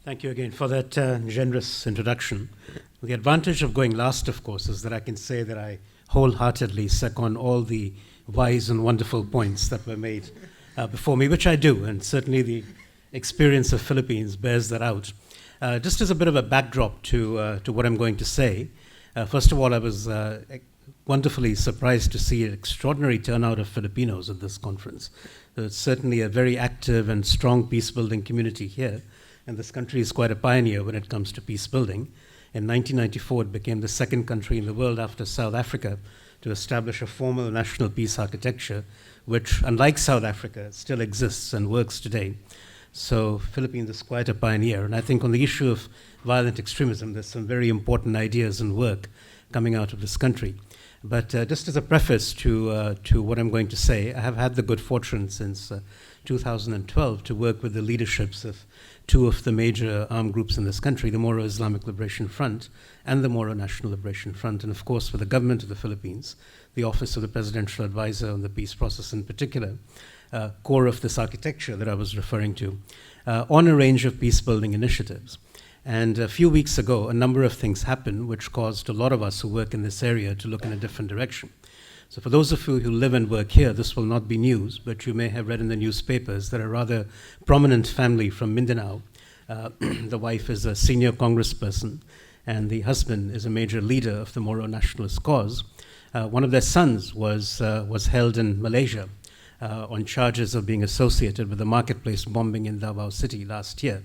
Thank you again for that generous introduction. The advantage of going last, of course, is that I can say that I wholeheartedly second all the wise and wonderful points that were made before me, which I do, and certainly the experience of Philippines bears that out. Just as a bit of a backdrop to what I'm going to say, first of all, I was wonderfully surprised to see an extraordinary turnout of Filipinos at this conference. It's certainly a very active and strong peace-building community here, and this country is quite a pioneer when it comes to peace building. In 1994, it became the second country in the world after South Africa to establish a formal national peace architecture, which, unlike South Africa, still exists and works today. So Philippines is quite a pioneer, and I think on the issue of violent extremism, there's some very important ideas and work coming out of this country. But just as a preface to what I'm going to say, I have had the good fortune since 2012 to work with the leaderships of two of the major armed groups in this country, the Moro Islamic Liberation Front and the Moro National Liberation Front, and of course for the government of the Philippines, the Office of the Presidential Advisor on the Peace Process in particular, core of this architecture that I was referring to, on a range of peace-building initiatives. And a few weeks ago, a number of things happened which caused a lot of us who work in this area to look in a different direction. So for those of you who live and work here, this will not be news, but you may have read in the newspapers that a rather prominent family from Mindanao, the wife is a senior congressperson, and the husband is a major leader of the Moro nationalist cause. One of their sons was held in Malaysia on charges of being associated with the marketplace bombing in Davao City last year.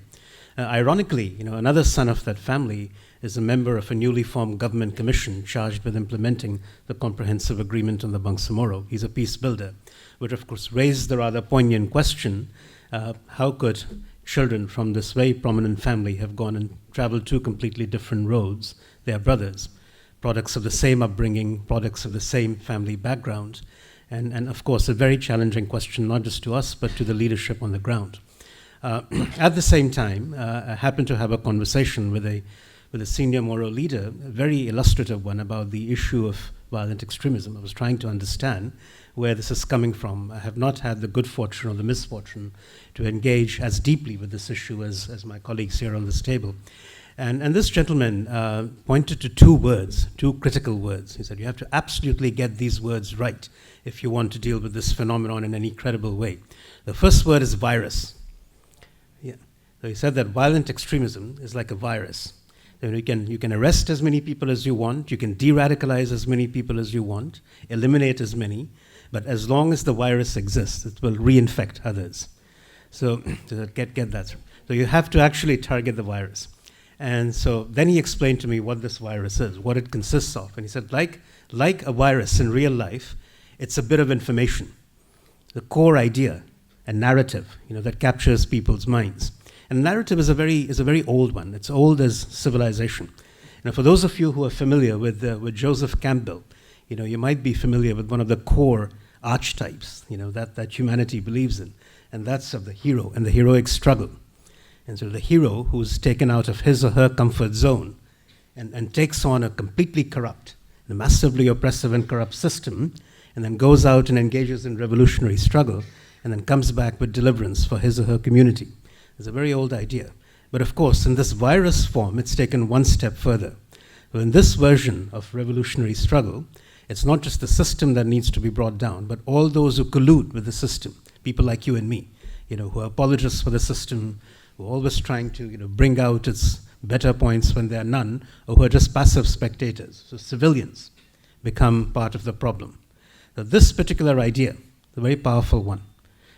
Ironically, another son of that family is a member of a newly formed government commission charged with implementing the comprehensive agreement on the Bangsamoro. He's a peace builder, which of course raised the rather poignant question, how could children from this very prominent family have gone and traveled two completely different roads? They are brothers, products of the same upbringing, products of the same family background, and of course a very challenging question, not just to us, but to the leadership on the ground. At the same time, I happened to have a conversation with a senior Moro leader, a very illustrative one, about the issue of violent extremism. I was trying to understand where this is coming from. I have not had the good fortune or the misfortune to engage as deeply with this issue as my colleagues here on this table. And this gentleman pointed to two critical words. He said, you have to absolutely get these words right if you want to deal with this phenomenon in any credible way. The first word is virus. Yeah. So he said that violent extremism is like a virus. You can arrest as many people as you want, you can de-radicalize as many people as you want, eliminate as many, but as long as the virus exists, it will reinfect others. So get that. So you have to actually target the virus. And so then he explained to me what this virus is, what it consists of. And he said, like a virus in real life, it's a bit of information, the core idea, a narrative, that captures people's minds. And narrative is a very old one. It's old as civilization. For those of you who are familiar with Joseph Campbell, you might be familiar with one of the core archetypes, that humanity believes in, and that's of the hero and the heroic struggle. And so the hero who's taken out of his or her comfort zone and takes on a completely corrupt, a massively oppressive and corrupt system, and then goes out and engages in revolutionary struggle, and then comes back with deliverance for his or her community. It's a very old idea. But of course, in this virus form, it's taken one step further. So in this version of revolutionary struggle, it's not just the system that needs to be brought down, but all those who collude with the system, people like you and me, who are apologists for the system, who are always trying to bring out its better points when there are none, or who are just passive spectators. So civilians become part of the problem. So this particular idea, is a very powerful one.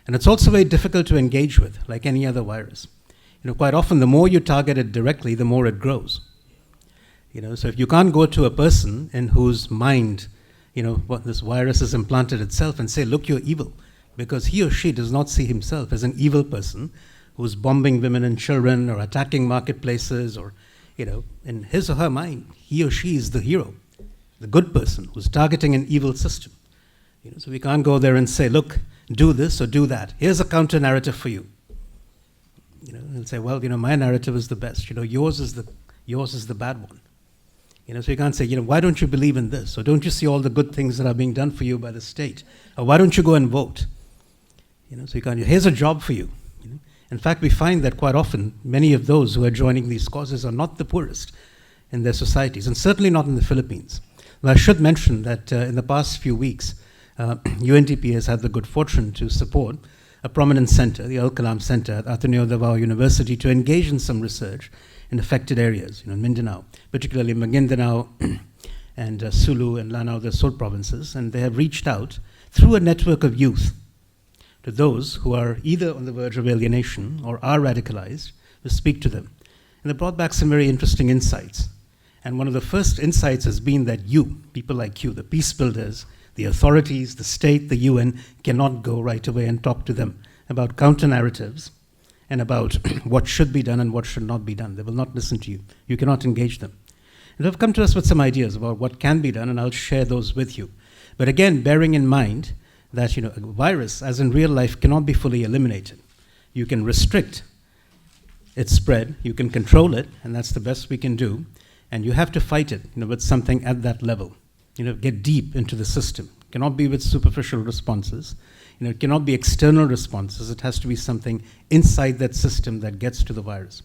And it's also very difficult to engage with, like any other virus. Quite often, the more you target it directly, the more it grows. So if you can't go to a person in whose mind, what this virus has implanted itself and say, look, you're evil, because he or she does not see himself as an evil person who's bombing women and children or attacking marketplaces or, in his or her mind, he or she is the hero, the good person who's targeting an evil system. So we can't go there and say, look, do this or do that. Here's a counter narrative for you. And say, well, my narrative is the best. Yours is the bad one. So you can't say, why don't you believe in this? Or don't you see all the good things that are being done for you by the state? Or why don't you go and vote? So you can't. Here's a job for you. In fact, we find that quite often, many of those who are joining these causes are not the poorest in their societies, and certainly not in the Philippines. Well, I should mention that in the past few weeks, UNDP has had the good fortune to support a prominent center, the Al Kalam Center at Ateneo Davao University, to engage in some research in affected areas, in Mindanao, particularly Maguindanao and Sulu and Lanao, the Sur provinces, and they have reached out through a network of youth to those who are either on the verge of alienation or are radicalized, to speak to them. And they brought back some very interesting insights. And one of the first insights has been that you, people like you, the peace builders, the authorities, the state, the UN, cannot go right away and talk to them about counter-narratives and about what should be done and what should not be done. They will not listen to you. You cannot engage them. And they've come to us with some ideas about what can be done, and I'll share those with you. But again, bearing in mind that a virus, as in real life, cannot be fully eliminated. You can restrict its spread, you can control it, and that's the best we can do. And you have to fight it with something at that level. Get deep into the system. It cannot be with superficial responses. It cannot be external responses. It has to be something inside that system that gets to the virus.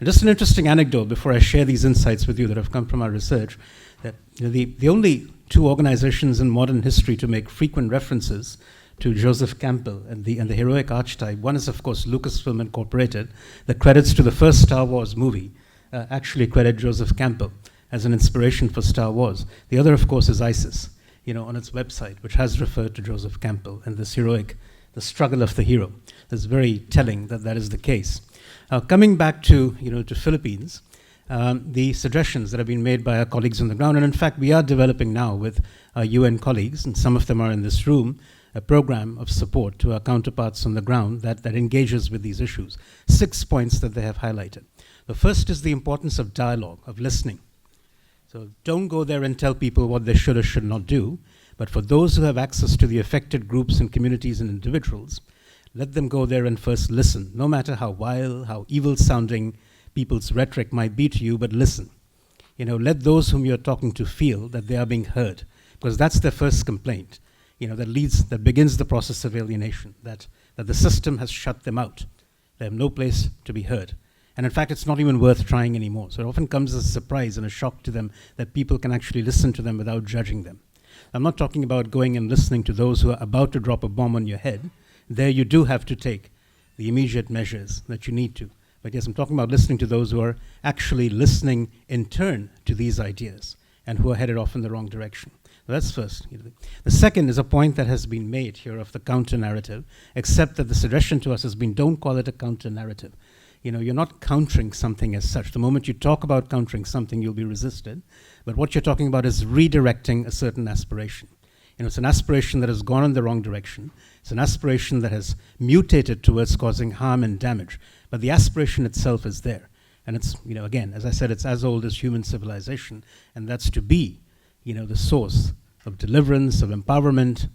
And just an interesting anecdote before I share these insights with you that have come from our research, that the only two organizations in modern history to make frequent references to Joseph Campbell and the heroic archetype, one is, of course, Lucasfilm Incorporated. The credits to the first Star Wars movie actually credit Joseph Campbell as an inspiration for Star Wars. The other, of course, is ISIS, on its website, which has referred to Joseph Campbell and this heroic, the struggle of the hero. It's very telling that that is the case. Coming back to Philippines, the suggestions that have been made by our colleagues on the ground, and in fact we are developing now with our UN colleagues, and some of them are in this room, a program of support to our counterparts on the ground that engages with these issues. 6 points that they have highlighted. The first is the importance of dialogue, of listening. So don't go there and tell people what they should or should not do, but for those who have access to the affected groups and communities and individuals, let them go there and first listen, no matter how vile, how evil-sounding people's rhetoric might be to you, but listen. Let those whom you're talking to feel that they are being heard, because that's their first complaint, that begins the process of alienation, that the system has shut them out. They have no place to be heard. And in fact, it's not even worth trying anymore. So it often comes as a surprise and a shock to them that people can actually listen to them without judging them. I'm not talking about going and listening to those who are about to drop a bomb on your head. There you do have to take the immediate measures that you need to. But yes, I'm talking about listening to those who are actually listening in turn to these ideas and who are headed off in the wrong direction. So that's first. The second is a point that has been made here of the counter-narrative, except that the suggestion to us has been, don't call it a counter-narrative. You're not countering something as such. The moment you talk about countering something, you'll be resisted. But what you're talking about is redirecting a certain aspiration. It's an aspiration that has gone in the wrong direction. It's an aspiration that has mutated towards causing harm and damage. But the aspiration itself is there. And it's, again, as I said, it's as old as human civilization. And that's to be, the source of deliverance, of empowerment,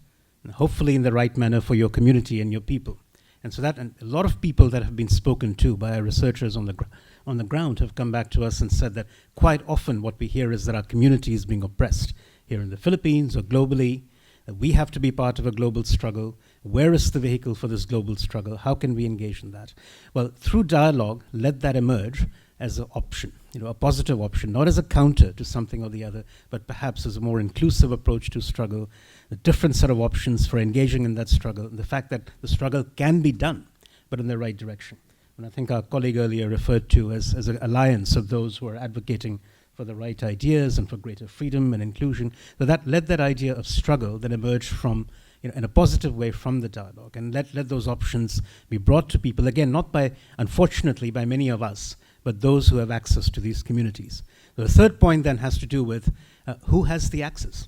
and hopefully in the right manner for your community and your people. And so and a lot of people that have been spoken to by our researchers on the ground have come back to us and said that quite often what we hear is that our community is being oppressed here in the Philippines or globally, that we have to be part of a global struggle. Where is the vehicle for this global struggle? How can we engage in that? Well, through dialogue, let that emerge as an option, a positive option, not as a counter to something or the other, but perhaps as a more inclusive approach to struggle, a different set of options for engaging in that struggle, and the fact that the struggle can be done, but in the right direction. And I think our colleague earlier referred to as an alliance of those who are advocating for the right ideas and for greater freedom and inclusion. So that let that idea of struggle then emerge from, in a positive way from the dialogue, and let those options be brought to people, again, not unfortunately, by many of us, but those who have access to these communities. The third point then has to do with who has the access.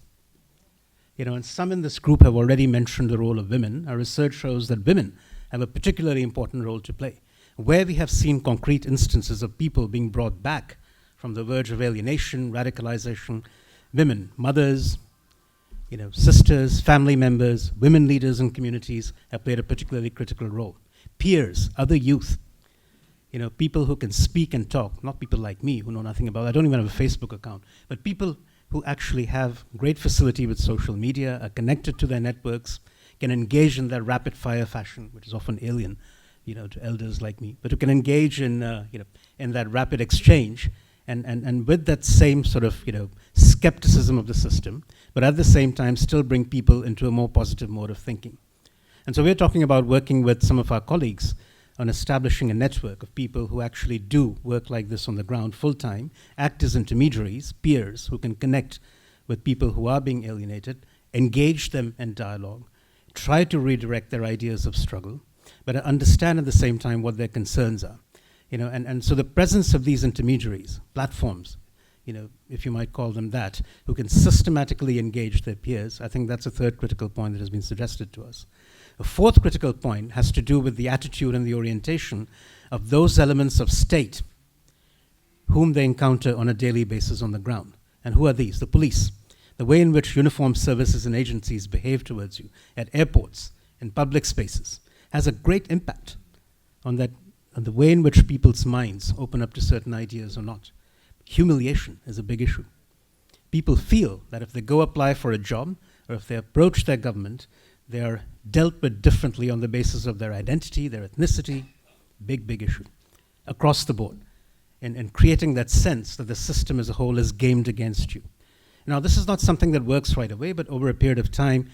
And some in this group have already mentioned the role of women. Our research shows that women have a particularly important role to play. Where we have seen concrete instances of people being brought back from the verge of alienation, radicalization, women, mothers, sisters, family members, women leaders in communities have played a particularly critical role. Peers, other youth, people who can speak and talk, not people like me who know nothing about it. I don't even have a Facebook account, but people who actually have great facility with social media, are connected to their networks, can engage in their rapid-fire fashion, which is often alien to elders like me, but who can engage in, in that rapid exchange and with that same sort of, skepticism of the system, but at the same time still bring people into a more positive mode of thinking. And so we're talking about working with some of our colleagues on establishing a network of people who actually do work like this on the ground full-time, act as intermediaries, peers who can connect with people who are being alienated, engage them in dialogue, try to redirect their ideas of struggle, but understand at the same time what their concerns are. And so the presence of these intermediaries, platforms, if you might call them that, who can systematically engage their peers, I think that's a third critical point that has been suggested to us. A fourth critical point has to do with the attitude and the orientation of those elements of state whom they encounter on a daily basis on the ground. And who are these? The police. The way in which uniformed services and agencies behave towards you at airports, in public spaces, has a great impact on the way in which people's minds open up to certain ideas or not. Humiliation is a big issue. People feel that if they go apply for a job or if they approach their government, they are dealt with differently on the basis of their identity, their ethnicity. Big issue across the board, and creating that sense that the system as a whole is gamed against you. Now, this is not something that works right away, but over a period of time,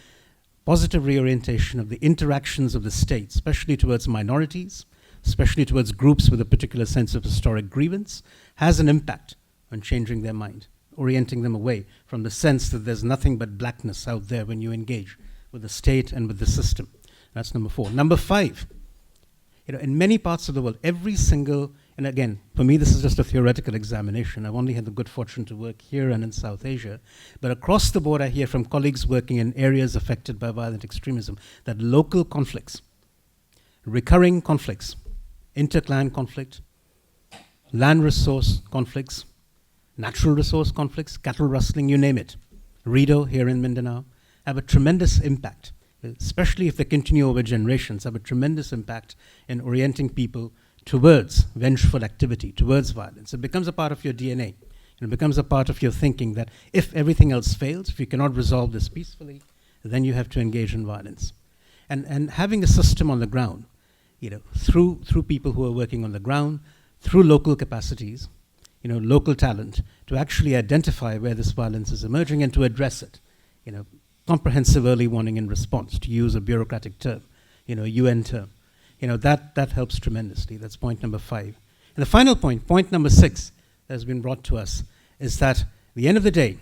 positive reorientation of the interactions of the state, especially towards minorities, especially towards groups with a particular sense of historic grievance, has an impact on changing their mind, orienting them away from the sense that there's nothing but blackness out there when you engage with the state and with the system. That's number 4. Number 5, in many parts of the world, every single, and again, for me this is just a theoretical examination, I've only had the good fortune to work here and in South Asia, but across the board I hear from colleagues working in areas affected by violent extremism that local conflicts, recurring conflicts, interclan conflict, land resource conflicts, natural resource conflicts, cattle rustling, you name it, Rido here in Mindanao, have a tremendous impact, especially if they continue over generations, have a tremendous impact in orienting people towards vengeful activity, towards violence. It becomes a part of your DNA. And it becomes a part of your thinking that if everything else fails, if you cannot resolve this peacefully, then you have to engage in violence. And having a system on the ground, through people who are working on the ground, through local capacities, local talent, to actually identify where this violence is emerging and to address it. Comprehensive early warning and response, to use a bureaucratic term, UN term. That helps tremendously. That's point number 5. And the final point number 6, that has been brought to us, is that at the end of the day,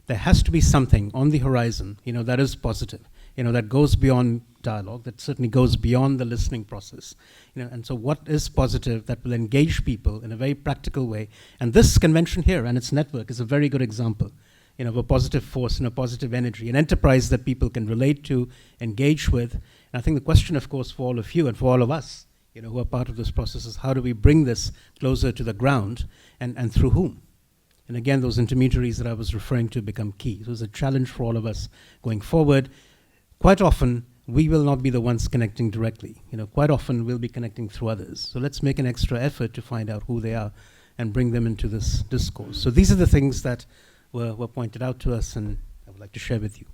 there has to be something on the horizon, that is positive, that goes beyond dialogue, that certainly goes beyond the listening process. And so what is positive that will engage people in a very practical way? And this convention here and its network is a very good example, of a positive force and a positive energy, an enterprise that people can relate to, engage with. And I think the question, of course, for all of you and for all of us, who are part of this process is how do we bring this closer to the ground and through whom? And again, those intermediaries that I was referring to become key. So it's a challenge for all of us going forward. Quite often, we will not be the ones connecting directly. Quite often we'll be connecting through others. So let's make an extra effort to find out who they are and bring them into this discourse. So these are the things that were pointed out to us and I would like to share with you.